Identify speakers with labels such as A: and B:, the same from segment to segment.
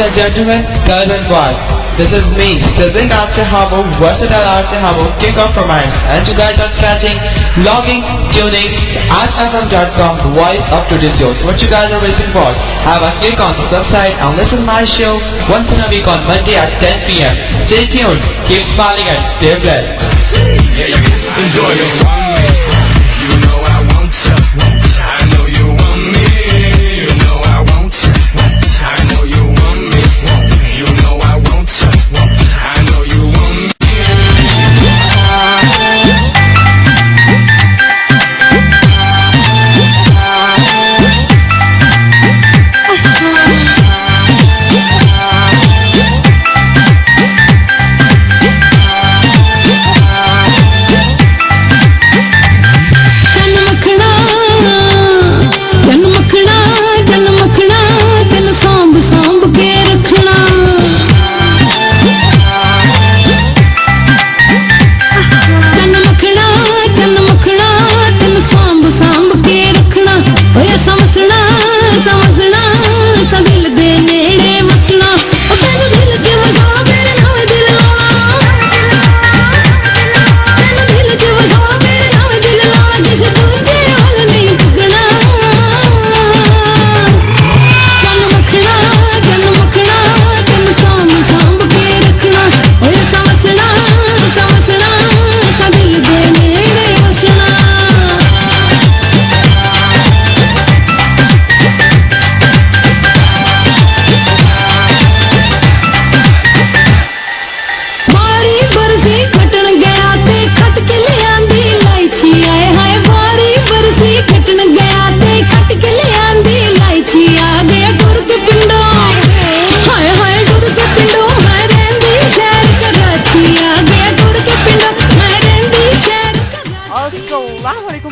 A: and gentlemen, girls and boys, this is me, Sizzling Archer Harbour, Versatile Archer Harbour, King of Romance, and you guys are scratching, logging, tuning, AskFM.com, the voice of today's show. So what you guys are waiting for? Have a click on the website and listen to my show once in a week on Monday at 10 p.m. Stay tuned, keep smiling and stay blessed.
B: Enjoy your you know I want you. I know you want me. You know I want you. I know you want me. You know I want you. I know you want me.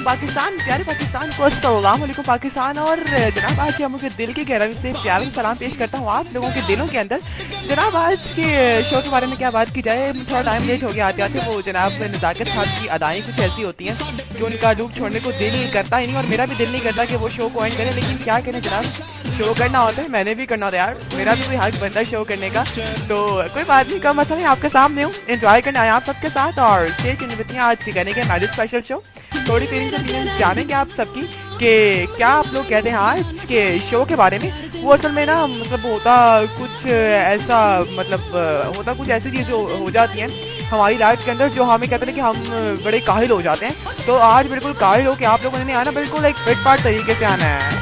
C: Pakistan, प्यारे पाकिस्तान को अस्सलामुअलैकुम पाकिस्तान। और जनाब आज हम दिल की गहराई से प्यार सलाम पेश करता हूँ आप लोगों के दिलों के अंदर। जनाब आज के शो के बारे में क्या बात की जाए, थोड़ा टाइम लेट हो गया आते आते। वो जनाब नज़ाकत साहब की अदाएं कुछ ऐसी होती हैं कि उनका रूप छोड़ने को दिल करता ही नहीं, और मेरा भी दिल नहीं करता कि वो शो को एंड करें, लेकिन क्या करें जनाब, शो करना होता है, मैंने भी करना होता है यार, मेरा भी कोई हक बनता है शो करने का। तो कोई बात नहीं, का मसला नहीं, आपके सामने हूँ, एंजॉय करने आया आप सबके साथ। और स्टे ट्यून्ड विद मी आज के कहने के मैरिज स्पेशल शो। थोड़ी देर जानेंगे आप सबकी कि क्या आप लोग कहते हैं आज के शो के बारे में। वो असल में ना मतलब होता कुछ ऐसा, मतलब होता कुछ ऐसी चीज़ें हो जाती हैं हमारी लाइफ के अंदर जो हमें कहते हैं कि हम बड़े काहिल हो जाते हैं। तो आज बिल्कुल काहिल हो के आप लोगों ने आना, बिल्कुल एक फिट पार्ट तरीके से आना है।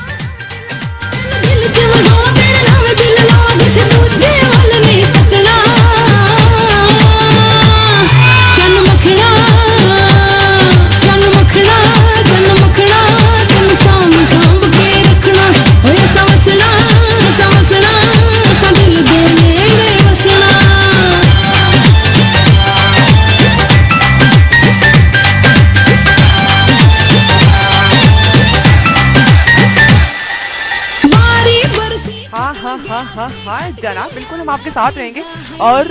C: हाँ जनाब, बिल्कुल हम आपके साथ रहेंगे। और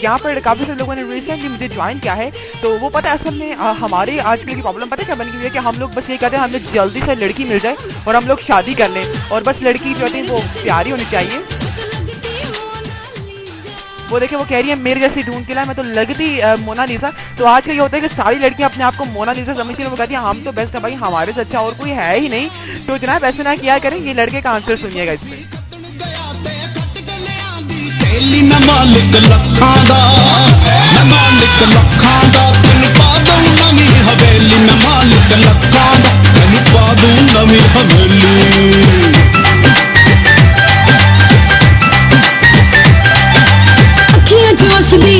C: यहाँ पर काफी सारे लोगों ने रिसेंटली मुझे ज्वाइन किया है, तो वो पता है असल में हमारे आजकल की प्रॉब्लम पता है क्या बन गई है कि हम लोग बस ये कहते हैं हमें जल्दी से लड़की मिल जाए और हम लोग शादी कर लें, और बस लड़की जो है वो प्यारी होनी चाहिए। वो देखे वो कह रही है मेरे जैसी ढूंढ के लाए, मैं तो लगती मोनालिसा। तो आज का ये होता है कि सारी लड़कियां अपने आप को मोनालिसा समझती है, वो कहती है हम तो बेस्ट है भाई, हमारे से अच्छा और कोई है ही नहीं। तो जनाब ऐसे ना किया करें, ये लड़के का आंसर सुनिएगा इसमें।
B: मैं मालिक लखां दा, मैं मालिक लखां दा, तेनू पा दूं नवीं हवेली। मैं मालिक लखां दा, तेनू पा दूं नवीं हवेली। अखियां च वसदी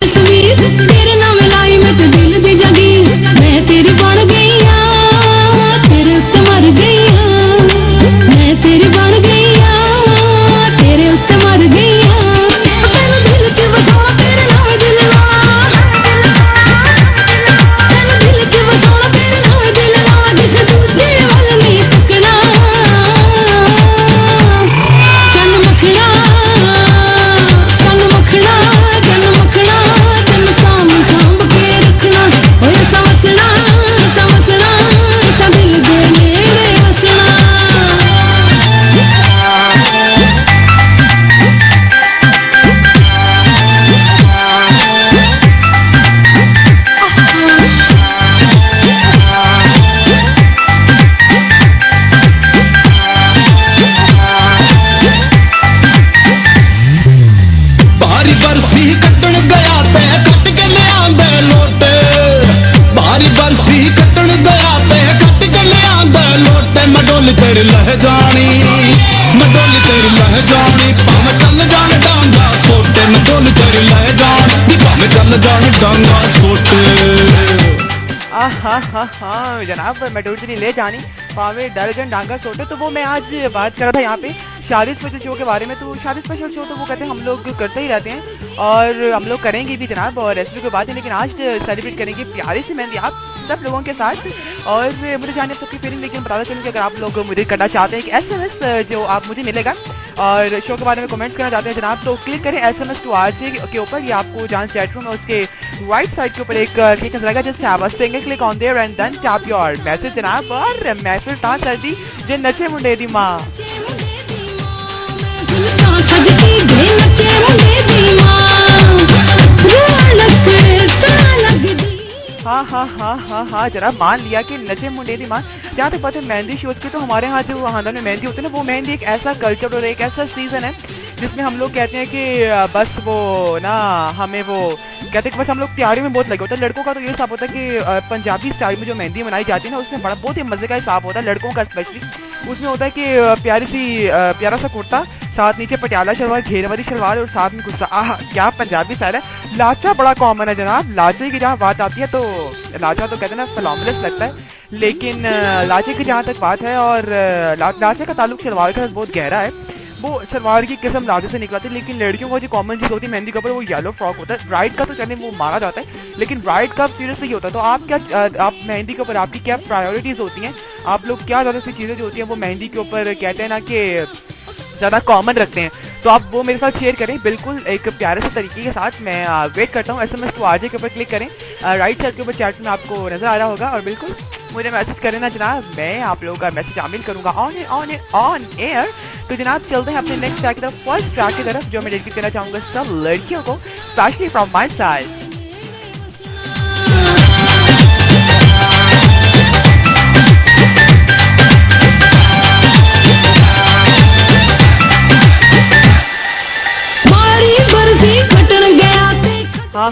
B: तस्वीर तेरे नाम लाई, मैं तो दिल दी जगी, मैं तेरी बन गई हां, तेरे उत्ते मर गई हां, मैं तेरी बन गई हां, तेरे उत्ते मर गई। चन मखना
D: गया ते कट के ले आंदे लोटे बारी बरसी कटन गया ते कट के ले आंदे लोटे मडोली तेरी लह जानी मडोली तेरी लह जानी भावे चल जान डांगा सोटे मडोली तेरी लह जानी भावे चल जान डांगा सोटे
C: हाँ जनाब मेडोली ले जानी पावे दर्जन डांगा सोटे। तो वो मैं आज बात कर रहा था यहाँ पे शादी स्पेशल शो के बारे में। तो शादी स्पेशल शो तो वो कहते हैं हम लोग करते ही रहते हैं और हम लोग करेंगे भी जनाब, और ऐसी कोई बात है। लेकिन आज सेलिब्रेट करेंगे प्यारी सी मेहंदी आप सब लोगों के साथ। और मुझे जाने सबकी फीलिंग, लेकिन बताना चलूँ कि अगर आप लोग मुझे करना चाहते हैं कि SMS जो आप मुझे मिलेगा और शो के बारे में कमेंट करना चाहते हैं जनाब, तो क्लिक करें SMS टू RJ के ऊपर। ये आपको जहाँ चैट रूम है उसके राइट साइड के ऊपर एक क्लिक नजर आएगा, just have a single click on there and then tap your message जनाब। और मैसेज ता सर्दी जे नचे मुंडे दी मां हाँ जरा मान लिया कि नचे मुंडे दी मां। जहाँ तक बात है मेहंदी शोज की, तो हमारे यहाँ जो खानदान में मेहंदी होती है ना, वो मेहंदी एक ऐसा कल्चर और एक ऐसा सीजन है जिसमें हम लोग कहते हैं कि बस वो ना हमें वो कहते हैं कि बस हम लोग तैयारी में बहुत लगे होते हैं। लड़कों का तो ये हिसाब होता है कि पंजाबी स्टाइल में जो मेहंदी मनाई जाती है ना, उसमें बड़ा बहुत ही मजे का हिसाब होता है लड़कों का स्पेशली। उसमें होता है कि प्यारा सा कुर्ता, साथ नीचे पटियाला शलवार, घेरे वाली शलवार और साथ में गुस्सा। क्या पंजाबी स्टाइल है। लाचा बड़ा कॉमन है जनाब। लाचे की जहाँ बात आती है तो लाचा तो कहते हैं ना फिनोमिनल लगता है, लेकिन लाचे की जहाँ तक बात है और लाचे का ताल्लुक शलवार के साथ बहुत गहरा है। वो शलवार की किस्म लाचे से निकलाती है, लेकिन लड़कियों को जो कॉमन चीज होती है मेहंदी के ऊपर वो येलो फ्रॉक होता है। ब्राइड का तो चले वो मारा जाता है, लेकिन ब्राइड का सीरियसली होता है। तो आप क्या आप मेहंदी के ऊपर आपकी क्या प्रायोरिटीज होती हैं? आप लोग क्या ज्यादा सी चीजें जो होती हैं वो मेहंदी के ऊपर कहते हैं ना कि ज्यादा कॉमन रखते हैं? तो आप वो मेरे साथ शेयर करें बिल्कुल एक प्यारे से तरीके के साथ। मैं वेट करता हूँ। SMS टू RJ के ऊपर क्लिक करें, राइट साइड के ऊपर चैट में आपको नजर आ रहा होगा, और बिल्कुल मुझे मैसेज करें ना जनाब, मैं आप लोगों का मैसेज शामिल करूंगा ऑन एयर। तो जनाब चलते हैं अपने नेक्स्ट ट्रैक की तरफ, फर्स्ट ट्रैक की तरफ, जो मैं डेडिकेट करना चाहूंगा सब लड़कियों को, स्पेशली फ्रॉम माय साइड।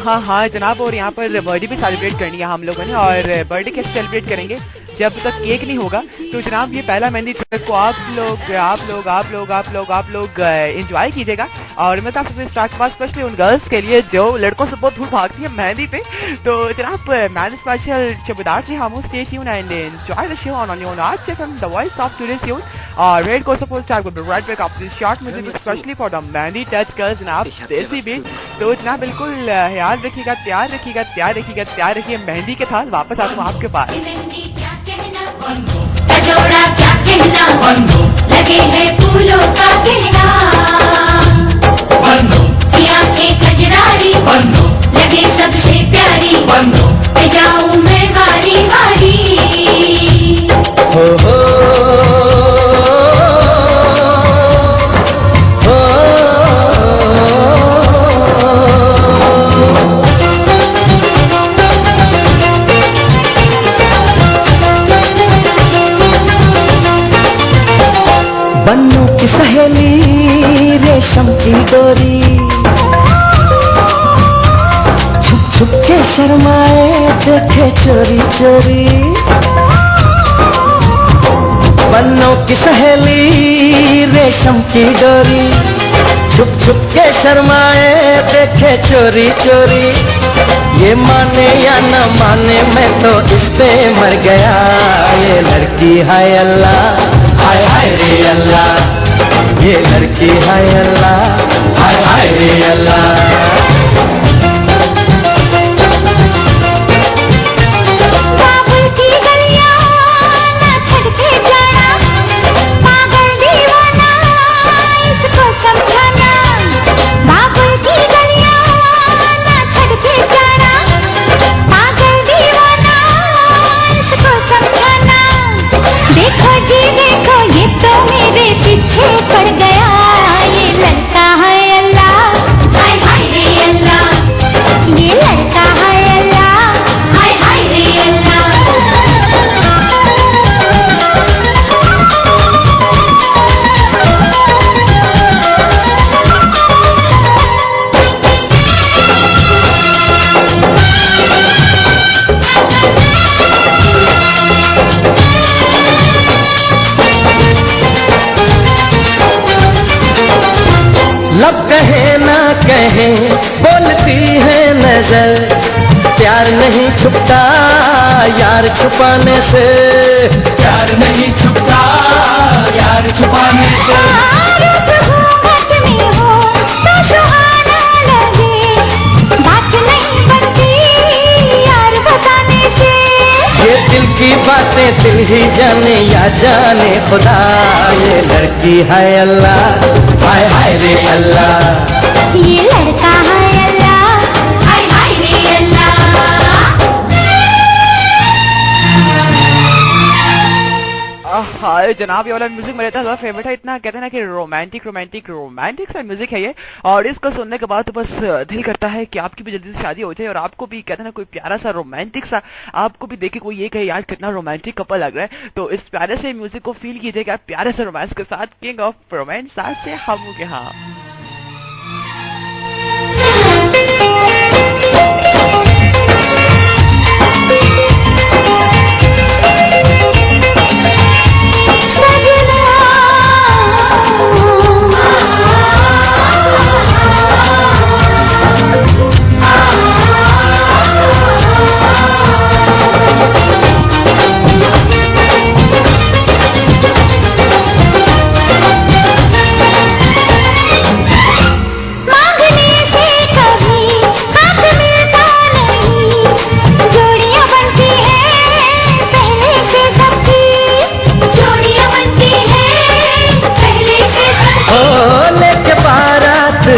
C: हाँ जनाब, और यहाँ पर बर्थडे भी सेलिब्रेट करनी है हम लोगों ने। और बर्थडे कैसे सेलिब्रेट करेंगे जब तक केक नहीं होगा? तो जनाब ये पहला मेहंदी ट्रैक को आप लोग एंजॉय कीजिएगा। और मैं आपसे स्टार्ट के बाद स्पेशली उन गर्ल्स के लिए जो लड़कों से बहुत धूल भागती है मेहंदी पे। तो जनाब मैंने स्पेशल शबदार से हम stay tune and enjoy the show on your art from the voice of today's tune. और रेड को support start with right back of this short music specially for the mehndi touch girls जनाब देसी beat. तो जनाब बिल्कुल याद रखिएगा, तैयार रखिए मेहंदी के साथ। वापस आता हूँ आपके पास।
E: जोड़ा क्या कहना, लगे हैं फूलों का कहना, आंखें कजरारी, लगे सबसे प्यारी, मैं जाऊं मैं वारी वारी। हो
F: बन्नू की सहेली रेशम की डोरी, छुप छुप के शर्माए देखे चोरी चोरी। बन्नू की सहेली रेशम की डोरी, छुप छुप के शर्माए देखे चोरी चोरी। ये माने या न माने मैं तो इस पे मर गया। ये लड़की हाय अल्लाह, हाय हाय रे अल्लाह, ये लड़की हाय अल्लाह, हाय हाय रे अल्लाह।
E: ये तो मेरे पीछे पड़ गया। ये लड़का है अल्लाह,
F: लगती है नजर, प्यार नहीं छुपता यार छुपाने से,
A: प्यार नहीं छुपता यार छुपाने से।
B: रूप घूंघट में हो तो सुहाना लगे, बात नहीं बनती यार बताने से।
F: ये दिल की बातें दिल ही जाने या जाने खुदा, ये लड़की है अल्लाह, हाय हाय रे अल्लाह,
B: ये लड़का है अल्लाह,
E: हाय हाय रे अल्लाह।
C: हाय जनाब, ये वाला म्यूजिक मेरा इतना ज्यादा फेवरेट है, इतना कहते हैं ना कि रोमांटिक सा म्यूजिक है ये। और इसको सुनने के बाद तो बस दिल करता है कि आपकी भी जल्दी से शादी हो जाए और आपको भी कहते हैं ना कोई प्यारा सा रोमांटिक सा, आपको भी देखे कोई ये कहे यार कितना रोमांटिक कपल लग रहा है। तो इस प्यारे से म्यूजिक को फील कीजिएगा प्यारे से रोमांस के साथ, किंग ऑफ रोमांस से हम के हाँ।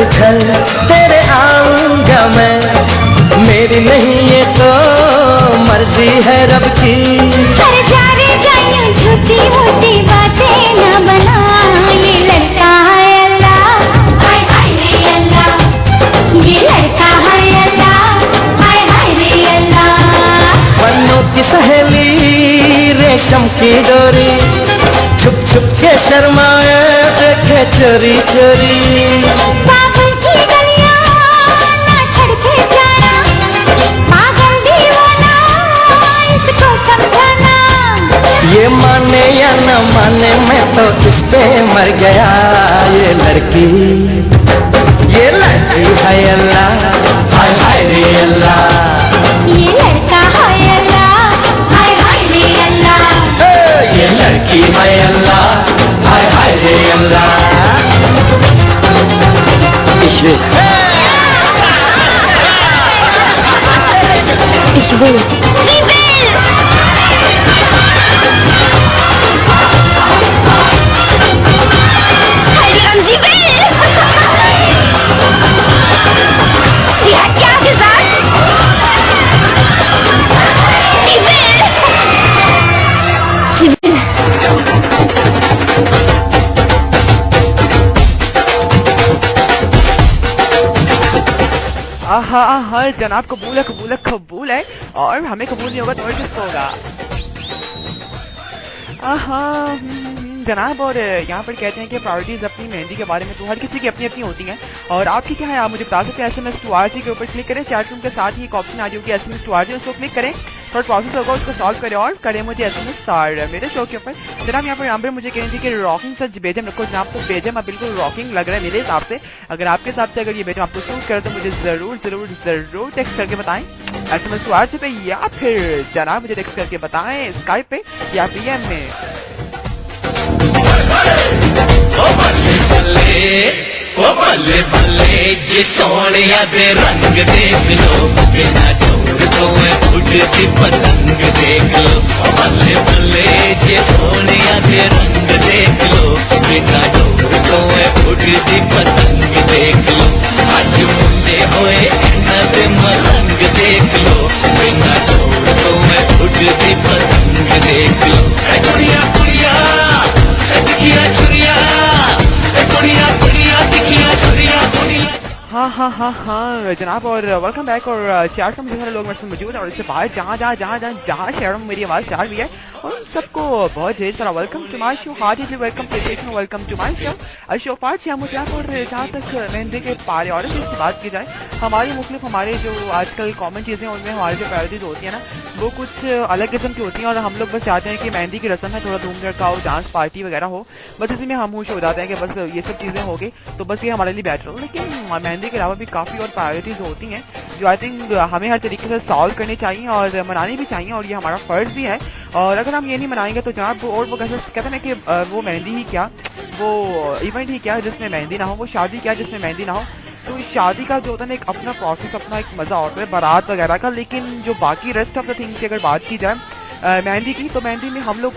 F: घर तेरे आऊंगा मैं, मेरी नहीं ये तो मर्जी है रब की।
B: कर जा रे जायूं छोटी मोटी बातें न बना, ये लड़का है अल्लाह,
E: हाय हाय रे अल्लाह।
B: ये लड़का है अल्लाह,
E: हाय हाय रे अल्लाह।
F: बन्नों की सहेली रेशम की डोरी, छुप छुप के शर्माए देखे चोरी चोरी।
B: पागल की गलियां ना छड़ के जाना, पागल दीवाना इसको समझाना।
F: ये माने या न माने मैं तो इस पे मर गया, ये लड़की है अल्लाह, हाय हाय रे अल्लाह,
B: ये लड़का है अल्लाह,
E: हाय हाय रे अल्लाह।
F: ये लड़की है अल्लाह, हाय हाय रे अल्लाह।
C: हाँ हाँ जनाब, कबूल है और हमें कबूल नहीं होगा तो और किसको होगा। हाँ जनाब, और यहाँ पर कहते हैं कि प्रायोरिटीज अपनी मेहंदी के बारे में तो हर किसी की अपनी अपनी होती हैं, और आपकी क्या है आप मुझे बता सकते हैं। SMS टू RG के ऊपर क्लिक करें, चैट रूम के साथ ही एक ऑप्शन आ रही होगी SMS टू RG, उसको क्लिक करें, थोड़ा प्रोसेस होगा उसको सॉल्व करें और करें मुझे SMS स्टार मेरे शो के ऊपर। जनाब यहाँ पर आंबर मुझे कह रही थी कि रॉकिंग सच बेजम रखो जनाब, तो बेजम अब बिल्कुल रॉकिंग लग रहा है मेरे हिसाब से। अगर आपके हिसाब से अगर ये बेजम आपको सूट करे तो मुझे जरूर टेक्स्ट करके बताएं SMS टू RG पे, या फिर जनाब मुझे टेक्स्ट करके बताएं स्काइप पे या PM में।
G: ओ बल्ले बल्ले जे सोनिया दे रंग देख लो, बिना डोर तो मैं उड़ती पतंग देख लो। ओ बल्ले बल्ले जे सोनिया दे रंग देख लो, बिना डोर तो मैं उड़ती पतंग देख लो। आज मुंडे होए इन्ना दे मलंग देख लो, बिना डोर तो मैं उड़ती पतंग देख लो। कुड़िया कुड़िया दिखिया चुरिया, कुड़िया कुड़िया दिखिया चुरिया कुड़िया।
C: हाँ जनाब, और वेलकम बैक। और 400 मुझे लोग मेरे मौजूद है और इससे बाहर जहाँ शहरों में मेरी आवाज़ चार भी है और सबको बहुत ढेर सारा welcome to my show, heartly welcome to welcome to my show. Show part से हम मुझे और जहाँ तक मेहंदी के प्रायोरिटीज की बात की जाए, हमारी मुख्तलिफ हमारे जो आजकल कॉमन चीज़ें उनमें हमारी जो प्रायोरिटीज होती है ना, वो कुछ अलग किस्म की होती हैं। और हम लोग बस चाहते हैं कि मेहंदी की रस्म है, थोड़ा धूम धड़का हो, डांस पार्टी वगैरह हो, बस इसी में हम खुश हो जाते हैं कि बस ये सब चीज़ें हो गई तो बस ये हमारे लिए बेटर हो। लेकिन मेहंदी के अलावा भी काफ़ी और प्रायोरिटीज होती हैं जो आई थिंक हमें हर तरीके से सॉल्व करनी चाहिए और मनानी भी चाहिए, और ये हमारा फर्ज भी है। और अगर हम ये नहीं मनाएंगे तो जनाब और वो कहते हैं कि वो मेहंदी ही क्या, वो इवेंट ही क्या जिसमें मेहंदी ना हो, वो शादी क्या जिसमें मेहंदी ना हो। तो इस शादी का जो होता है ना एक अपना प्रोसेस, अपना एक मजा होता है बारात वगैरह का। लेकिन जो बाकी रेस्ट ऑफ द थिंग्स की अगर बात की जाए मेहंदी की, तो मेहंदी में हम लोग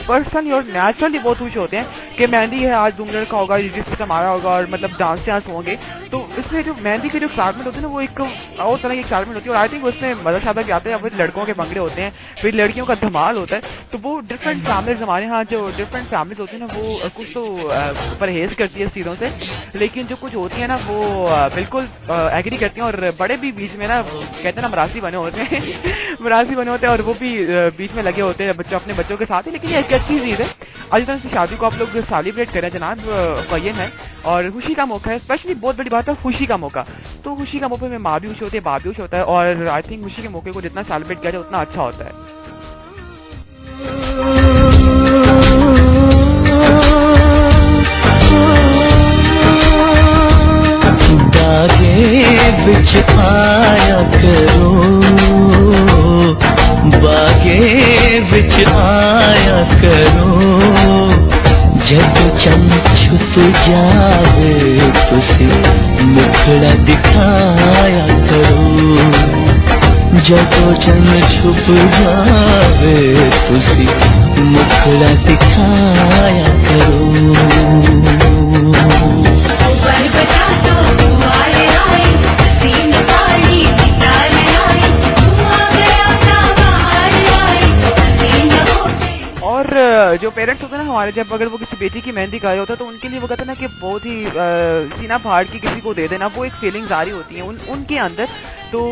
C: पर्सनली और नेचुरली बहुत खुश होते हैं कि मेहंदी है, आज धूम धड़का होगा, जिससे हमारा होगा और मतलब डांस होंगे। तो इसमें जो मेहंदी की जो एक्साइटमेंट होती है ना, वो एक और तरह की एक्साइटमेंट होती है। और आई थिंक उसमें मजा शादा भी आते हैं, फिर लड़कों के भंगड़े होते हैं, फिर लड़कियों का धमाल होता है। तो वो डिफरेंट फैमिलीज, हमारे यहाँ जो डिफरेंट फैमिलीज होती है ना, वो कुछ तो परहेज करती है इस चीज़ों से, लेकिन जो कुछ होती है ना वो बिल्कुल एग्री करती हैं। और बड़े भी बीच में ना कहते हैं ना मरासी बने होते हैं मरासी बने होते हैं, और वो भी बीच में लगे होते हैं बच्चों अपने बच्चों के साथ ही। लेकिन ये एक अच्छी चीज़ है, आज तरह से शादी को आप लोग सेलिब्रेट करें जनाब, कयन है और खुशी का मौका है। स्पेशली बहुत बड़ी बात है खुशी का मौका, तो खुशी का मौके में माँ भी खुश होती है, बाप भी खुश होता है, और आई थिंक खुशी के मौके को जितना सेलिब्रेट किया जाए उतना अच्छा होता है।
F: बिच आया करो, बागे बिच आया करो, जब चंद छुप जावे तुसी मुखड़ा दिखाया करो, जब चंद छुप जावे तुसी मुखड़ा दिखाया करो।
C: और जो पेरेंट्स होते हैं ना हमारे, जब अगर वो किसी बेटी की मेहंदी कर रहे होते हैं तो उनके लिए वो कहते हैं ना कि बहुत ही सीना फाड़ के किसी को दे देना, वो एक फीलिंग जारी होती है उनके अंदर। तो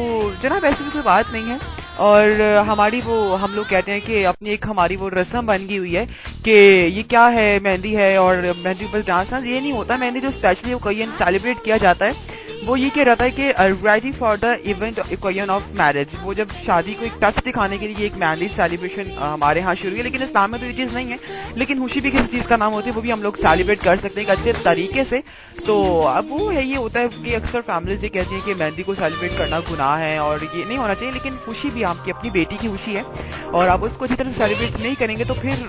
C: जनाब ऐसी भी कोई बात नहीं है, और हमारी वो हम लोग कहते हैं कि अपनी एक हमारी वो रस्म बन गई हुई है कि ये क्या है, मेहंदी है और मेहंदी पर डांस। ये नहीं होता, मेहंदी जो स्पेशली ओकेजन सेलिब्रेट किया जाता है वो ये कह रहता है कि ready for the event occasion of marriage. वो जब शादी को एक टच दिखाने के लिए एक मेहंदी सेलिब्रेशन हमारे यहाँ शुरू है, लेकिन इस्लाम में तो ये चीज़ नहीं है। लेकिन खुशी भी किसी चीज़ का नाम होती है, वो भी हम लोग सेलिब्रेट कर सकते हैं एक अच्छे तरीके से। तो अब वो है, ये होता है कि अक्सर फैमिलीज ये कहती हैं कि मेहंदी को सेलिब्रेट करना गुनाह है और ये नहीं होना चाहिए, लेकिन खुशी भी आपकी अपनी बेटी की खुशी है, और आप उसको अच्छी तरह सेलिब्रेट नहीं करेंगे तो फिर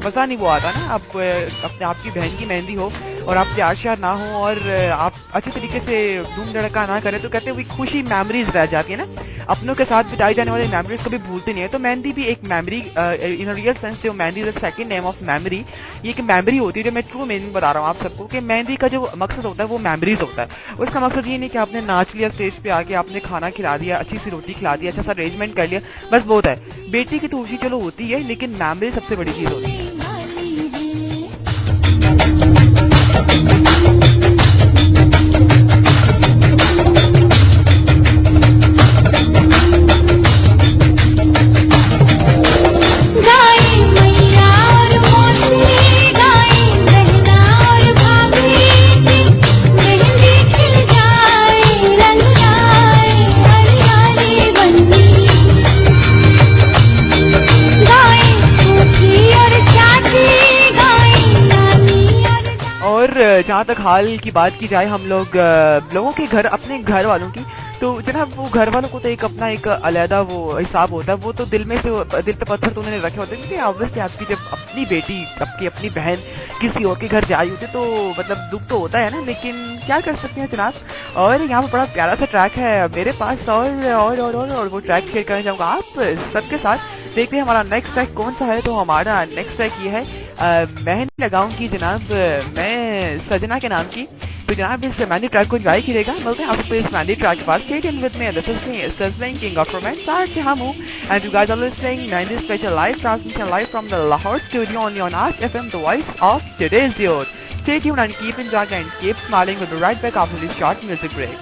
C: मज़ा नहीं वो आता ना। आप अपने आपकी बहन की मेहंदी हो और आप प्यार श्यार ना हो और आप अच्छे तरीके से धूम धड़का ना करें, तो कहते हैं वो खुशी मेमोरीज रह जाती है ना, अपनों के साथ बिताई जाने वाली मेमोरीज कभी भूलते नहीं है। तो मेहंदी भी एक मेमोरी इन रियल सेंस से, mehndi is second name of memory. ये एक मेमोरी होती है, जो मैं ट्रू मीनिंग बता रहा हूँ आप सबको कि मेहंदी का जो मकसद होता है वो मेमोरीज होता है। उसका मकसद ये नहीं कि आपने नाच लिया स्टेज पे आके, आपने खाना खिला दिया, अच्छी सी रोटी खिला दी, अच्छा सा अरेंजमेंट कर लिया, बस बहुत है। बेटी की तो खुशी चलो होती है, लेकिन मेमोरी सबसे बड़ी चीज होती है। जहाँ तक हाल की बात की जाए हम लोगों के घर, अपने घर वालों की, तो जनाब वो घर वालों को तो एक अपना एक अलहदा वो हिसाब होता है। वो तो दिल पे पत्थर तो उन्होंने रखे होते हैं, क्योंकि ऑब्वियसली आपकी जब अपनी बेटी, आपकी अपनी बहन किसी और के घर जाई होती तो मतलब दुख तो होता है ना, लेकिन क्या कर सकते हैं जनाब। और यहाँ पर बड़ा प्यारा सा ट्रैक है मेरे पास, और वो ट्रैक शेयर करना चाहूँगा आप सबके साथ। देखते हैं हमारा नेक्स्ट ट्रैक कौन सा है। तो हमारा नेक्स्ट ट्रैक ये है मेहंदी लगाऊं की जनाब, मैं सजना के नाम की। तो जनाब इस मेहंदी ट्रैक को एंजॉय कीजिएगा। मिलते हैं आपको इस मेहंदी ट्रैक के बाद। Stay tuned with me, this is sizzling king of romance से हम हूं, and you guys are listening mehndi special live transmission live from the Lahore studio only on ask FM, the voice of today's youth. Stay tuned and keep enjoying and keep smiling. We'll be right back after this short music break.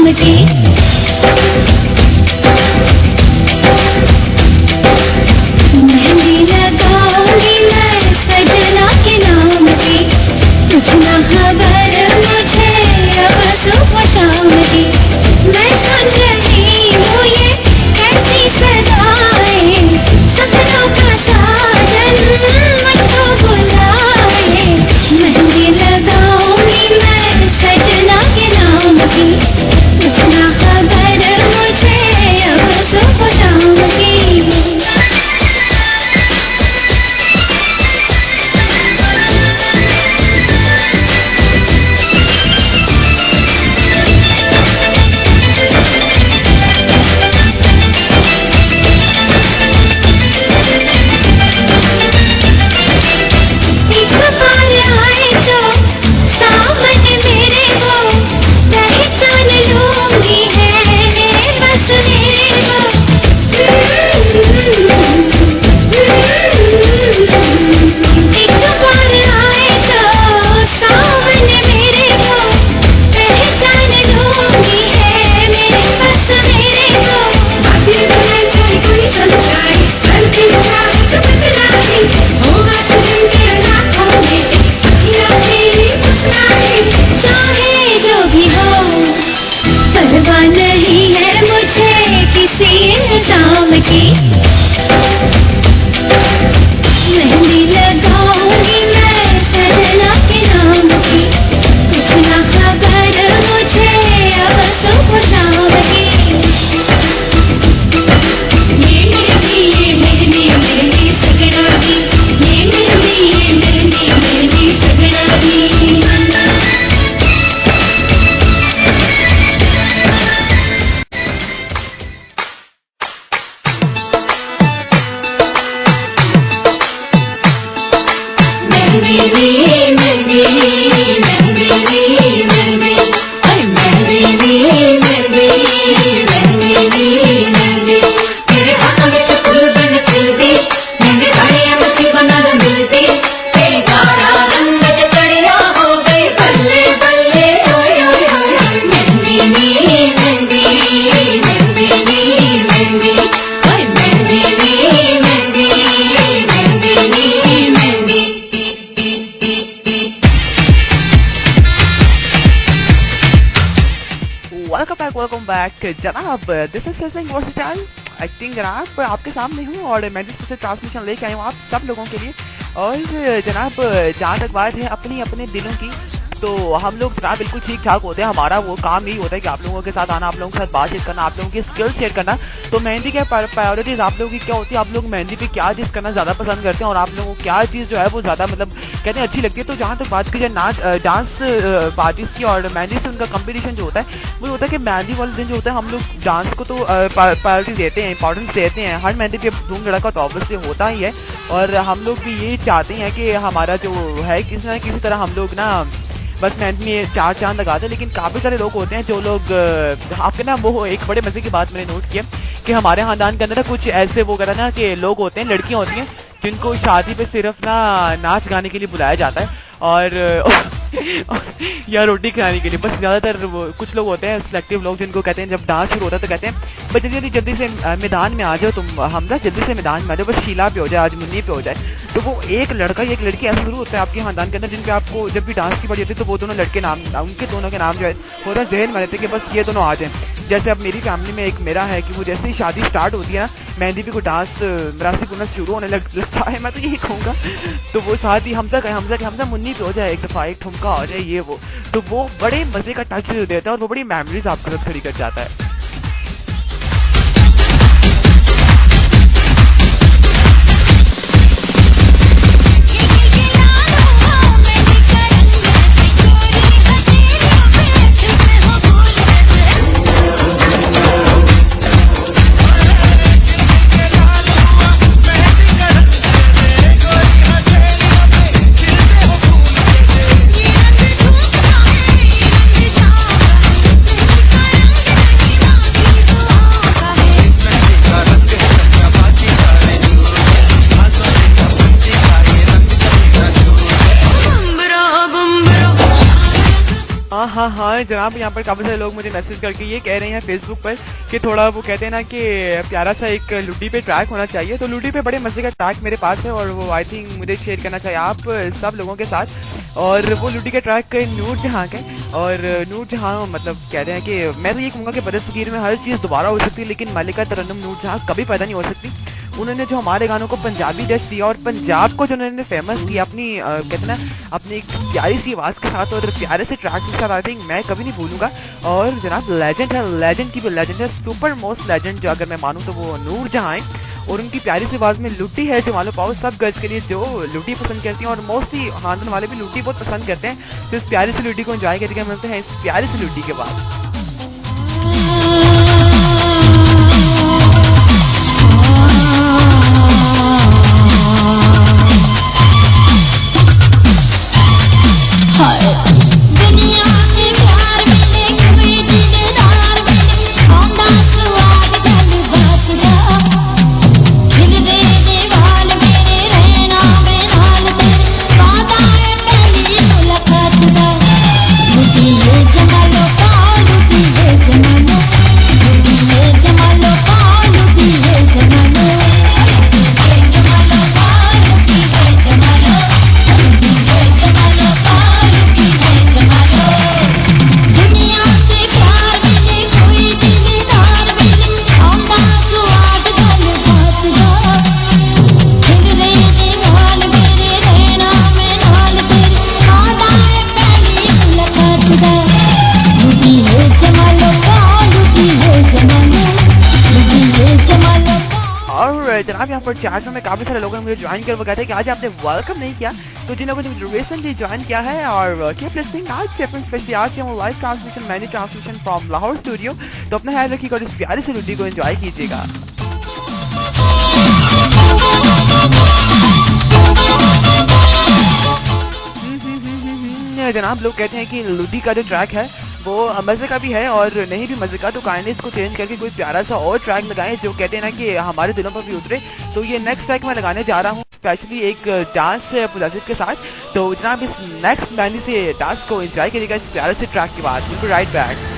B: नाम की। मेहंदी लगाऊंगी मैं सजना के नाम की, कुछ ना खबर मुझे अब सुबह शाम की। मैं सुन रही हूँ ये कैसी सदाएं, सपनों का साजन मुझको बुलाए। मेहंदी लगाऊंगी मैं सजना के नाम की, कुछ ना खबर मुझे अब सुबह शाम की।
C: वेलकम बैक जनाब, this is sizzling versatile. I think जनाब आपके सामने हूँ और मैं जिस ट्रांसमिशन लेके आई हूँ आप सब लोगों के लिए। और जनाब जहाँ तक बात है अपनी अपने दिलों की, तो हम लोग जनाब बिल्कुल ठीक ठाक होते हैं। हमारा वो काम यही होता है कि आप लोगों के साथ आना, आप लोगों के साथ बातचीत करना, आप लोगों की स्किल्स शेयर करना। तो मेहंदी के प्रायोरिटीज आप लोगों की क्या होती है, आप लोग मेहंदी पे क्या चीज़ करना ज़्यादा पसंद करते हैं और आप लोगों को क्या चीज़ जो है वो ज़्यादा मतलब कहते हैं अच्छी लगती है। तो जहाँ तक बात की जाए डांस पार्टीज की और मेहंदी से उनका कंपटीशन जो होता है वो होता है कि मेहंदी वाले दिन जो होता है हम लोग डांस को तो प्रायोरिटी देते हैं, इंपॉर्टेंस देते हैं। हर मेहंदी पे धूम धड़का तो ऑब्वियसली होता ही है और हम लोग भी यही चाहते हैं कि हमारा जो है किसी न किसी तरह हम लोग ना बस मेहंदी में चार चांद लगाते हैं। लेकिन काफ़ी सारे लोग होते हैं जो लोग आपके ना वो एक बड़े मजे की बात मैंने नोट किया कि हमारे खानदान के अंदर ना कुछ ऐसे वो कहता ना कि लोग होते हैं, लड़कियां होती हैं जिनको शादी पे सिर्फ ना नाच गाने के लिए बुलाया जाता है और या रोटी खिलाने के लिए। बस ज्यादातर कुछ लोग होते हैं सिलेक्टिव लोग जिनको कहते हैं जब डांस शुरू होता है तो कहते हैं बस जल्दी से मैदान में आ जाओ तुम, हमजा जल्दी से मैदान में आ जाओ, बस शीला पे हो जाए, आज मुन्नी पे हो जाए। तो वो एक लड़का एक लड़की ऐसा शुरू होता है आपके खानदान के अंदर जिनके आपको जब भी डांस की बात होती है तो वो दोनों लड़के नाम उनके दोनों के नाम जो है थोड़ा जहन में रहते कि बस ये दोनों आ जाए। जैसे अब मेरी फैमिली में एक मेरा है कि वो जैसे ही शादी स्टार्ट होती है ना मेहंदी पे कोई डांस मरासी पुनः शुरू होने लगता है, मैं तो यही कहूँगा। तो वो साथ ही हमजा मुन्नी पे हो जाए, एक दफा एक ठुमका हो जाए, ये वो तो वो बड़े मजे का टच देता है और वो बड़ी मेमोरीज आपके साथ खड़ी कर जाता है। हाँ जनाब, यहाँ पर काफी सारे लोग मुझे मैसेज करके ये कह रहे हैं फेसबुक पर कि थोड़ा वो कहते हैं ना कि प्यारा सा एक लुडी पे ट्रैक होना चाहिए। तो लुडी पे बड़े मजे का ट्रैक मेरे पास है और वो आई थिंक मुझे शेयर करना चाहिए आप सब लोगों के साथ। और वो लुडी का ट्रैक नूर जहाँ के, और नूर जहाँ मतलब कहते हैं कि मैं तो ये कहूँगा कि बदसगीर में हर चीज़ दोबारा हो सकती है, लेकिन मलिका तरन्नुम नूर जहाँ कभी पैदा नहीं हो सकती। उन्होंने जो हमारे गानों को पंजाबी टच दिया और पंजाब को जो उन्होंने फेमस किया अपनी कहते ना अपनी एक प्यारी सी आवाज़ के साथ और प्यारे से ट्रैक के साथ, आई थिंक मैं कभी नहीं भूलूंगा। और जनाब लेजेंड है, लेजेंड की भी लेजेंड है, सुपर मोस्ट लेजेंड जो अगर मैं मानूँ तो वो नूर जहाँ है। और उनकी प्यारी सी आवाज़ में लुटी है जो मालूम पाओ सब गर्ल्स के लिए जो लुटी पसंद करती हैं, और मोस्टली खानदान वाले भी लुटी बहुत पसंद करते हैं। तो इस प्यारी सी लुटी को एंजॉय करके मिलते हैं इस प्यारी सी लुटी के बाद।
B: दुनिया के प्यार मिले कोई दिलदार मिले आंदा स्वाद गल बात दा दिल दे दीवान मेरे रहना बेनाल तेरे वादा है पहली मुलाकात दा लुटी है जमालो का लुटी है जमालो लुटी है जमालो का लुटी है जमालो
C: जनाब यहाँ पर चैट में काफी सारे लोगों ने मुझे ज्वाइन कर वो कहते हैं कि आज आपने वेलकम नहीं किया, तो जिन लोगों ने रिसेंटली ज्वाइन किया है और कीप लिसनिंग आज स्पेशली आज के live transmission many transmission from Lahore studio. तो अपना ख्याल रखिएगा और इस प्यारी सी लुटी को एंजॉय कीजिएगा। जनाब लोग कहते हैं कि लुडी का जो ट्रैक है वो मजे का भी है और नहीं भी मजे का, तो काइंडली इसको चेंज करके कोई प्यारा सा और ट्रैक लगाएं जो कहते हैं ना कि हमारे दिलों पर भी उतरे। तो ये नेक्स्ट ट्रैक मैं लगाने जा रहा हूँ स्पेशली एक डांस पुलाजित के साथ। तो जनाब इस नेक्स्ट गाने से डांस को एंजॉय करिएगा इस प्यारे से ट्रैक के बाद। बिल्कुल राइट बैक।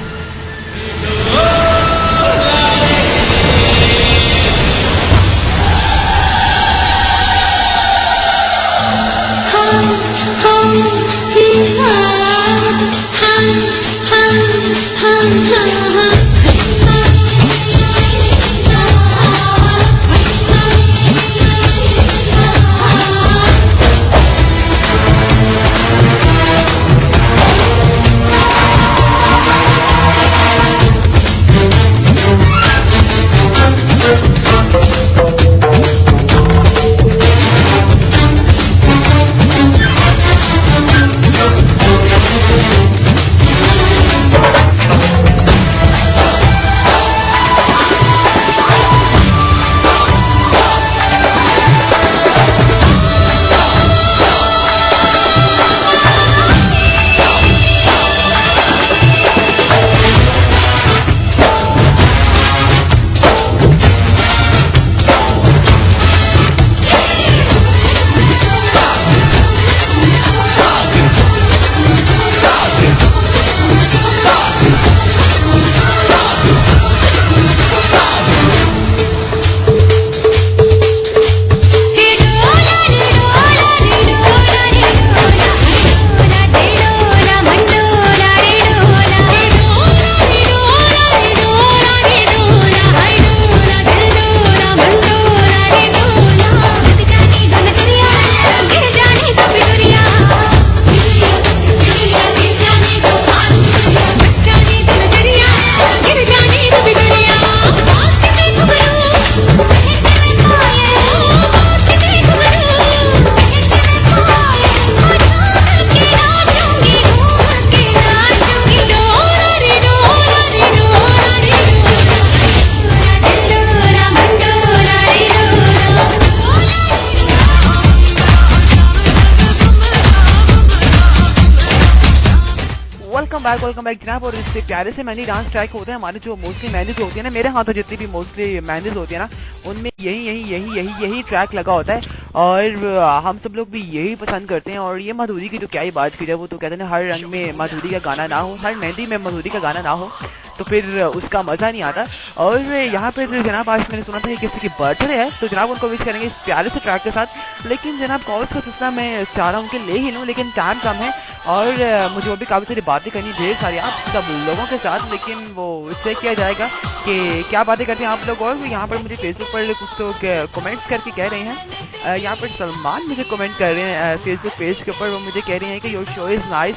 C: वेलकम बैक जनाब। और इससे प्यारे से मैनी डांस ट्रैक होते हैं हमारे जो मोस्टली मैनेज होती है ना, मेरे हाथों जितनी भी मोस्टली मैनेज होती है ना, उनमें यही ट्रैक लगा होता है। और हम सब लोग भी यही पसंद करते हैं। और ये माधुरी की जो क्या ही बात की जाए, वो तो कहते हैं हर रंग में माधुरी का गाना ना हो, हर मेहंदी में माधुरी का गाना ना हो तो फिर उसका मजा नहीं आता। और यहाँ पे जनाब आज मैंने सुना था कि किसी की बर्थडे है, तो जनाब उनको विश करेंगे इस प्यारे से ट्रैक के साथ। लेकिन जनाब कॉल्स का सिलसिला मैं चाह रहा हूँ कि ले ही लूँ, लेकिन टाइम कम है और मुझे वो भी काफ़ी सारी बातें करनी ढेर सारी आप सब लोगों के साथ। लेकिन वो इससे किया जाएगा कि क्या बातें करते हैं आप लोग। और यहाँ पर मुझे फेसबुक पर कुछ लोग कमेंट्स करके कह रहे हैं, यहाँ पर सलमान मुझे कमेंट कर रहे हैं फेसबुक पेज के ऊपर। वो मुझे कह रहे हैं कि योर शो इज़ नाइस,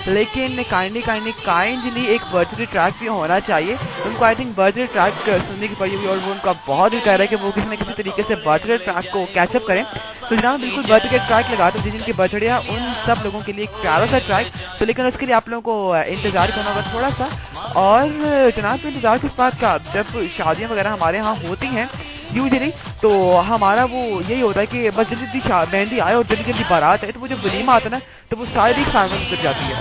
C: लेकिन काइंडली एक बर्थडे ट्रैक भी होना चाहिए। उनको आई थिंक बर्थडे ट्रैक सुनने की पड़ी हुई और वो उनका बहुत ही कह रहा है कि वो किसी न किसी तरीके से बर्थडे ट्रैक को कैचअप करें। तो जनाब बिल्कुल बर्थडे ट्रैक लगा दो जिनकी बर्थडे है उन सब लोगों के लिए एक प्यारा सा ट्रैक। तो लेकिन उसके लिए आप लोगों को इंतजार करना होगा थोड़ा सा। और जनाब इंतजार किस बात का, जब शादियाँ वगैरह हमारे यहाँ होती हैं यूजुअली तो हमारा वो यही होता है कि बस जल्दी मेहंदी आए और जल्दी जल्दी बारात है, तो वो जब वलीमा आता है ना तो वो सारी सामने उतर जाती है।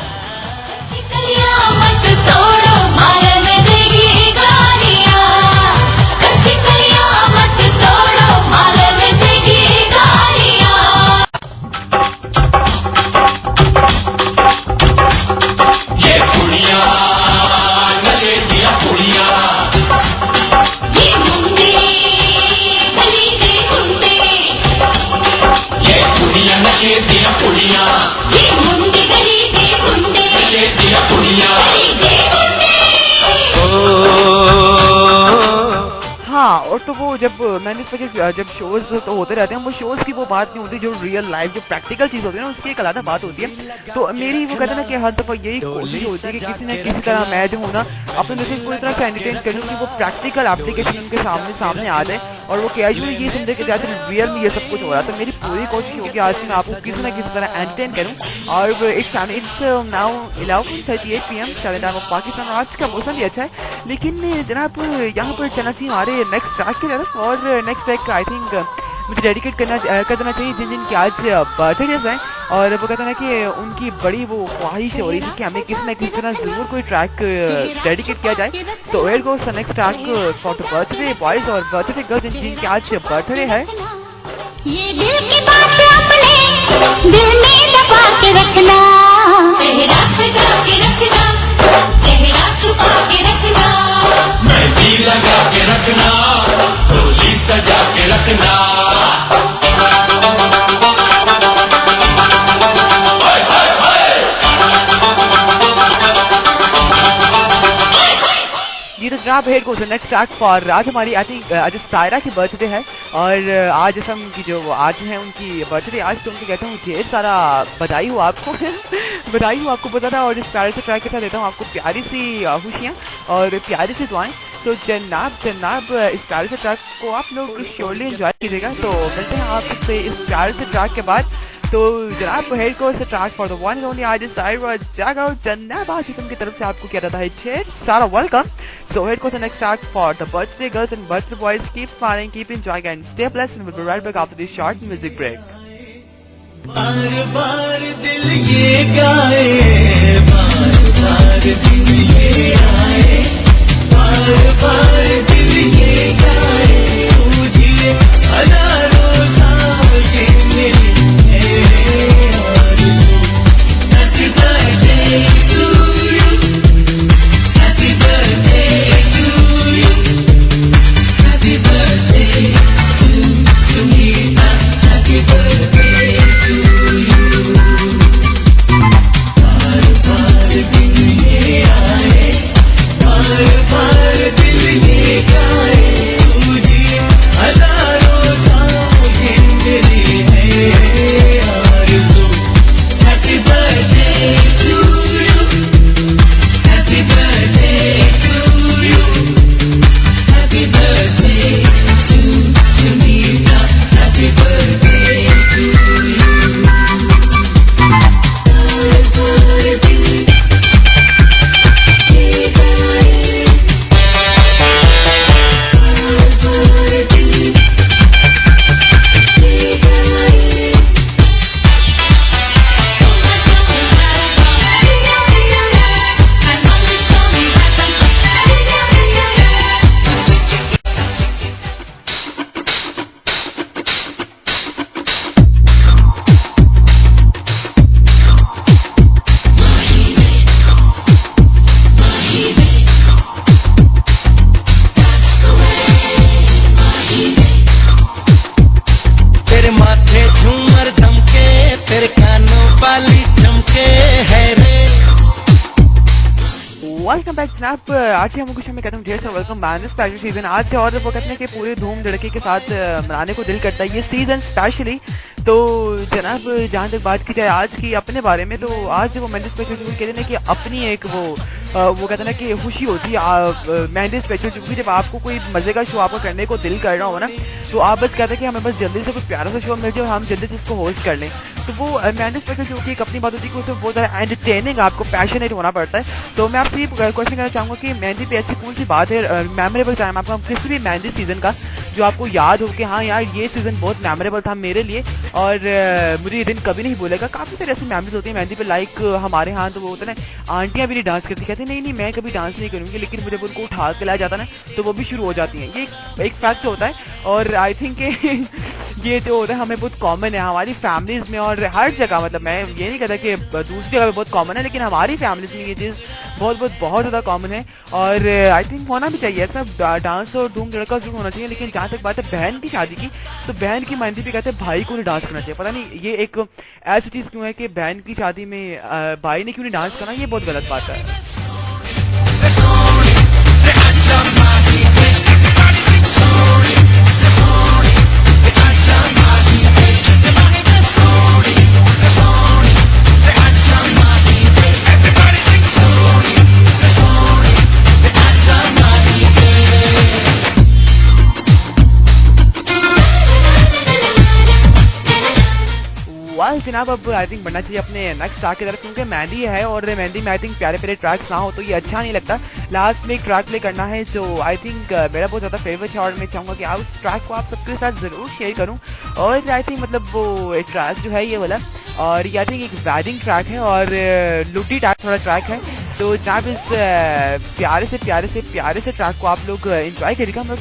G: ये कुड़िया नशे दिया कुड़िया,
E: ये मुंडे गली के गुंडे,
G: ये कुड़िया नशे दिया कुड़िया,
E: ये मुंडे गली के गुंडे,
G: नशे दिया कुड़िया।
E: गली के गुंडे।
C: हाँ, और तो वो जब मैंने इस वजह जब शोज तो होते रहते हैं, वो शोज की वो बात नहीं होती जो रियल लाइफ जो प्रैक्टिकल चीज होती है ना, उसकी एक अलग बात होती है। तो मेरी वो कहते हैं ना कि हर दफा यही कोशिश होती है कि किसी न किसी तरह मैं जो हूँ ना अपने म्यूजिक को इस तरह से एंटरटेन करूँ कि वो प्रैक्टिकल एप्लीकेशन उनके सामने आ जाए और वो कैजुअली ये समझे कि जैसे रियल में ये सब कुछ हो रहा है। तो मेरी पूरी कोशिश होगी आज मैं आपको किसी न किसी तरह एंटरटेन करूँ। और it's now 11:38 PM time of Pakistan. आज का मौसम भी अच्छा है, लेकिन जनाब यहाँ पर चलना चाहिए हमारे नेक्स्ट ट्रैक की तरफ। और नेक्स्ट ट्रैक आई थिंक मुझे डेडिकेट कर देना चाहिए जिन की आज बर्थडेज हैं। और वो कहते हैं कि उनकी बड़ी वो ख्वाहिश हो रही थी कि हमें किसी न किसी तरह जरूर कोई ट्रैक डेडिकेट किया जाए। तो where goes the next track for the birthday boys और बर्थडे गर्ल्स जिनकी आज बर्थडे है।
B: ये दिल की बात अपने दिल में दबा के रखना,
E: चेहरा सजा के रखना, चेहरा छुपा के रखना,
G: मेहंदी लगा के रखना, डोली सजा के रखना।
C: ये तो जनाब हेड को नेक्स्ट ट्रैक फॉर आज हमारी आई थिंक आज सायरा की बर्थडे है। और आज असम की जो आज है उनकी बर्थडे आज, तो उनकी कहता हूँ ढेर सारा बधाई हो आपको बधाई हो आपको पता था। और इस प्यारे से ट्रैक के साथ देता हूँ आपको प्यारी सी खुशियाँ और प्यारी सी दुआएं। तो जनाब इस प्यारे से ट्रैक को आप लोग श्योरली एंजॉय कीजिएगा। तो मिलते हैं आपसे इस प्यारे से ट्रैक के बाद। तो जनाब हेड को से track for the one and only आज सायरा जागो जनाब आज की तरफ से आपको क्या रहता है ढेर सारा welcome. So here goes the next track for the birthday girls and birthday boys. Keep smiling, keep enjoying, and stay blessed. And we'll be right back after this short music break.
G: बार बार दिल ये गाए, बार बार दिल ये आए, बार बार दिल ये गाए, तुझे हजारों साल के मिले और Happy birthday to you, Happy birthday to you, Happy birthday to Sunita, Happy birthday to you. बार बार दिन ये आए, बार बार दिन ये
C: वेलकम बैक जनाब। आज ही हम कुछ हमें कहते हैं ढेर सा वेलकम मैन स्पेशल सीजन आज से, और वो कहते हैं कि पूरे धूम धड़के के साथ मनाने को दिल करता है ये सीजन स्पेशली। तो जनाब जहाँ तक बात की जाए आज की अपने बारे में, तो आज वो मेहंदी स्पेशल कहते हैं कि अपनी एक वो कहते हैं कि खुशी होती है मेहंदी स्पेशल, क्योंकि जब आपको कोई मजे का शो आपको करने को दिल कर रहा हो ना, तो आप बस कहते हैं कि हमें बस जल्दी से कोई प्यारा सा शो मिल जाए और हम जल्दी से उसको होस्ट कर लें। तो वो मेहंदी स्पेशल शो की एक अपनी बात होती है कि उसमें बहुत ज़्यादा एंटरटेनिंग आपको पैशनेट होना पड़ता है। तो मैं आपसे ये क्वेश्चन करना चाहूँगा कि मेहंदी पे ऐसी कौन सी बात है मेमोरेबल टाइम आपका किसी भी मेहंदी सीजन का जो आपको याद हो कि हाँ यार ये सीजन बहुत मेमोरेबल था मेरे लिए और मुझे ये दिन कभी नहीं भूलेगा। काफ़ी सारी ऐसी मेमोरीज होती है मेहंदी पे, लाइक हमारे यहाँ तो वो होता है ना, आंटियाँ भी नहीं डांस करती, कहती नहीं मैं कभी डांस नहीं करूँगी, लेकिन मुझे उनको उठा के लाया जाता ना तो वो भी शुरू हो जाती हैं। ये एक फैक्ट होता है और आई थिंक ये जो होता है हमें बहुत कॉमन है हमारी फैमिलीज में और हर जगह। मतलब मैं ये नहीं कहता कि दूसरी जगह पे बहुत कॉमन है, लेकिन हमारी फैमिलीज में ये चीज़ बहुत ज़्यादा कॉमन है और आई थिंक होना भी चाहिए ऐसा। डांस और धूम धड़का जरूर होना चाहिए, लेकिन जहाँ तक बात है बहन की शादी की, तो बहन की मेहंदी पे कहते हैं भाई को नहीं डांस करना चाहिए। पता नहीं ये एक ऐसी चीज़ क्यों है कि बहन की शादी में भाई ने क्यों नहीं डांस करना, ये बहुत गलत बात है। जनाब अब आई थिंक बढ़ना चाहिए अपने नेक्स्ट ट्रैक की तरफ, क्योंकि मेहंदी है और मेहंदी में आई थिंक प्यारे प्यारे ट्रैक्स ना हो तो ये अच्छा नहीं लगता। लास्ट में एक ट्रैक प्ले करना है जो आई थिंक मेरा बहुत ज़्यादा फेवरेट है और मैं चाहूँगा कि आप उस ट्रैक को आप सबके साथ ज़रूर शेयर करूँ। और आई थिंक मतलब वो एक ट्रैक जो है ये वाला, और ये आई थिंक एक वेडिंग ट्रैक है और लुटी टाइप थोड़ा ट्रैक है। तो जनाब इस प्यारे से ट्रैक को आप लोग एंजॉय करिएगा। मैं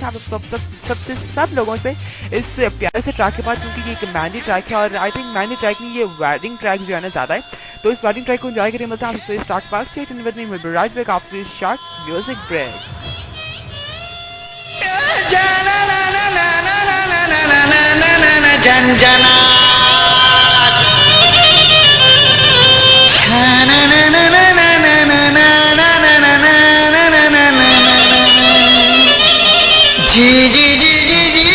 C: सब लोगों से इस प्यारे से ट्रैक के बाद, क्योंकि ये एक मेहंदी ट्रैक है और आई थिंक मेहंदी ट्रैक नहीं ये वेडिंग ट्रैक जो है ना ज़्यादा है, तो इस वेडिंग ट्रैक को एंजॉय करिए। मतलब आप इस ट्रैक पास stay tuned with me, will be right back after this short music break.
F: जी जी जी जी जी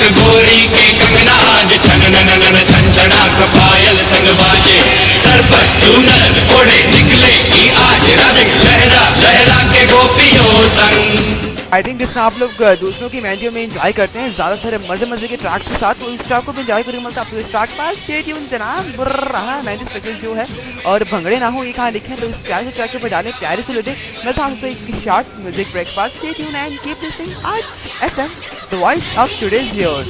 G: गोरी के कंगना आज छनछनाक पायल संग बाजे, सर पर चूनर ओढ़े निकले की आज रंग, लहरा लहरा के गोपियों संग।
C: आई थिंक जिसमें आप लोग दूसरों की मेहंदियों में एंजॉय करते हैं ज़्यादातर मजे के ट्रैक के साथ, तो इस ट्रैक को भी एंजॉय करेंगे। मतलब आप इस ट्रैक पास स्टे ट्यून जनाब रहा मेहंदी स्पेशल जो है और भंगड़े ना हो ये कहाँ लिखे हैं, तो इस प्यारे से ट्रैक पे डालें प्यारे से लेते। मैं था आपसे एक शॉर्ट म्यूजिक ब्रेक पास stay tune and keep listening Aaj FM the voice of today's here.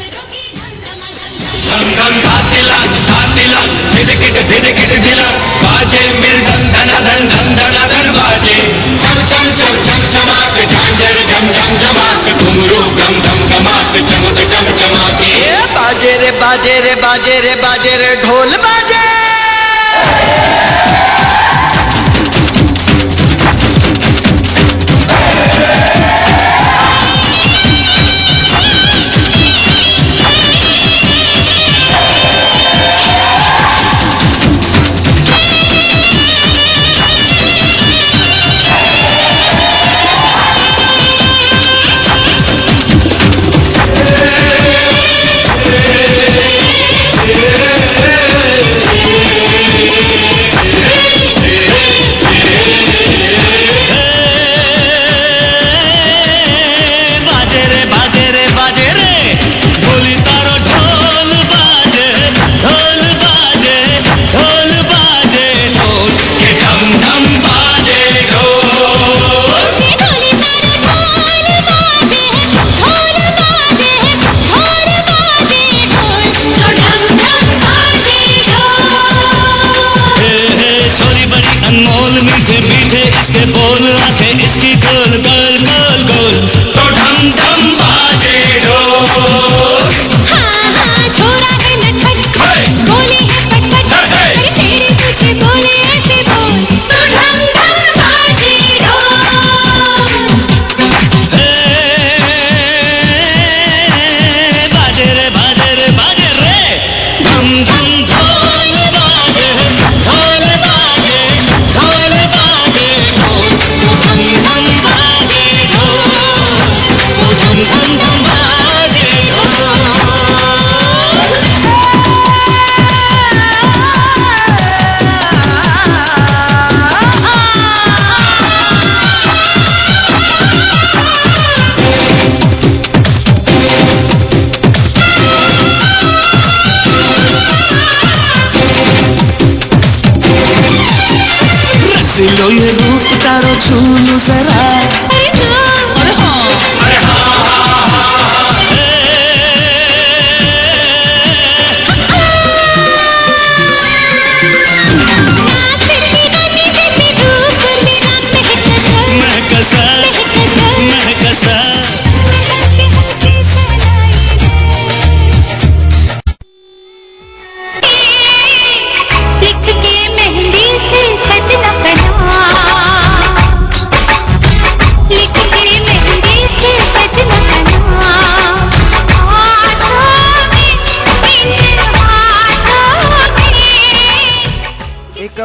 G: बाजे मृदंग धन धन धन धन धन बाजे, चम चम चम चम चमाक झांझर झम झम झमाक, घुंघरू गम गम गमाक चमक चम चमाके।
F: बाजे रे बाजे रे बाजे रे बाजे रे ढोल बाजे।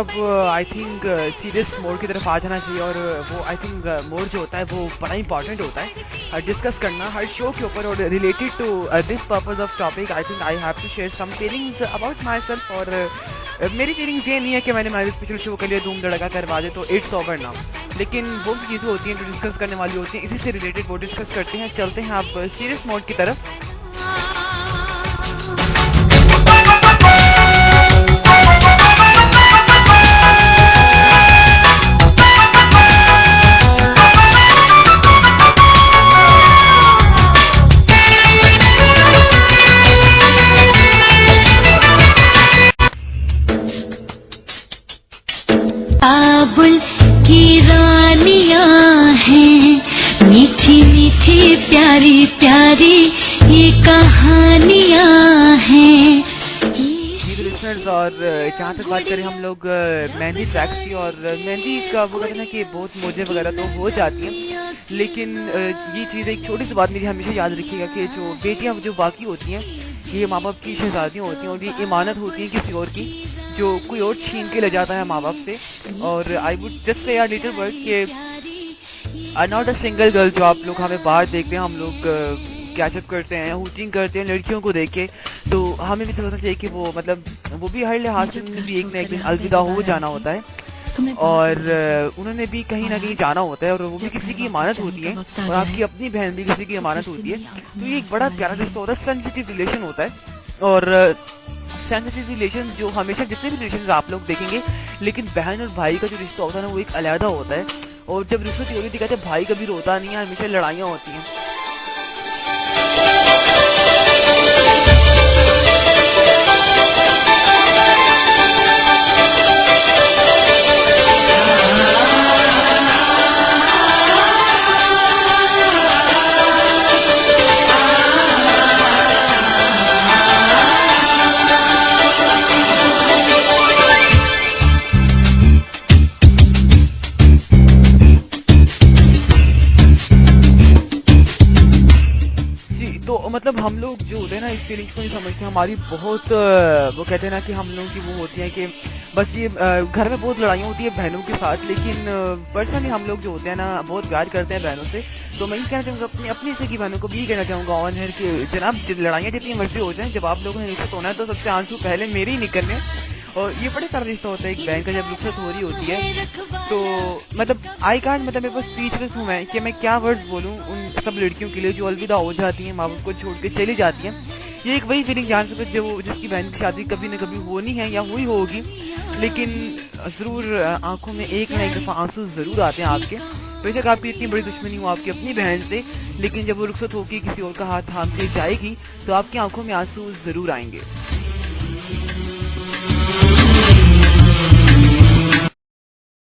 C: अब आई थिंक सीरियस मोड की तरफ आ जाना चाहिए, और वो आई थिंक मोड जो होता है वो बड़ा इंपॉर्टेंट होता है डिस्कस करना हर शो के ऊपर। और related to this purpose of topic I think I have to share some feelings about myself. और मेरी फीलिंग्स ये नहीं है कि मैंने हमारे स्पेशल शो के लिए धूम धड़का करवा दे तो इट्स ओवर नाउ, लेकिन वो भी चीज़ें होती हैं जो डिस्कस करने वाली होती हैं, इसी से रिलेटेड वो डिस्कस करते हैं। चलते हैं आप सीरियस मोड की तरफ।
B: काबुल की रानियां हैं, मीठी मीठी प्यारी प्यारी ये कहानियां हैं।
C: और जहाँ तक बात करें हम लोग मेहंदी ट्रैक्स की, और मेहंदी का वो कहते हैं ना कि बहुत मौजें वगैरह तो हो जाती हैं, लेकिन ये चीज़ एक छोटी सी बात मेरी हमेशा याद रखिएगा कि जो बेटियाँ जो बाकी होती हैं ये माँ बाप की शहजादियाँ होती हैं, और ये इमानत होती है किसी और की जो कोई और छीन के ले जाता है माँ बाप से। और I would just say little word के आई नॉट अ सिंगल गर्ल। जो आप लोग हमें बाहर देखते हैं, हम लोग कैचअप करते हैं, हूटिंग करते हैं लड़कियों को देख के, तो हमें भी सोचना चाहिए कि वो मतलब वो भी हर लिहाज से भी एक ना एक दिन अलविदा हो जाना होता है, और उन्होंने भी कहीं ना कहीं जाना होता है, और वो भी किसी की इमानत होती है, और आपकी अपनी बहन भी किसी की इमानत होती है। तो ये एक बड़ा प्यारा रिश्ता होता है, सेंसिटिव रिलेशन होता है। और सेंसिटिव रिलेशन जो हमेशा जितने भी रिलेशन आप लोग देखेंगे, लेकिन बहन और भाई का जो रिश्ता होता है ना वो एक अलग होता है। और जब रिश्ते की होती कहते हैं भाई कभी रोता नहीं है, हमेशा लड़ाइयाँ होती हैं। मतलब हम लोग जो होते हैं ना इस फीलिंग्स को नहीं समझते, हमारी बहुत वो कहते हैं ना कि हम लोगों की वो होती है कि बस ये घर में बहुत लड़ाइयाँ होती है बहनों के साथ, लेकिन पर्सनली हम लोग जो होते हैं ना बहुत प्यार करते हैं बहनों से। तो मैं ये कहना चाहूँगा अपनी से की बहनों को भी कहना चाहूँगा ऑन है कि जनाब लड़ाइयाँ जितनी मर्जी हो जाए, जब आप लोगों ने नीचे सोना है तो सबसे आंसू पहले मेरे ही निकलने। और ये बड़े सारा रिश्ता होता है एक बहन का जब रुखसत हो रही होती है, तो मतलब आई कांट मतलब मेरे पास स्पीचलेस हूँ मैं कि मैं क्या वर्ड्स बोलूँ उन सब लड़कियों के लिए जो अलविदा हो जाती हैं, माँ बाप को छोड़ के चली जाती हैं। ये एक वही फीलिंग जान सकते जो जिसकी बहन की शादी कभी न कभी होनी है या हुई होगी, लेकिन जरूर आंखों में एक ना एक दफा आंसू जरूर आते हैं आपके। बेशक आपकी इतनी बड़ी दुश्मनी हो आपकी अपनी बहन से, लेकिन जब वो रुखसत होगी किसी और का हाथ थाम के जाएगी तो आपकी आंखों में आंसू जरूर आएंगे।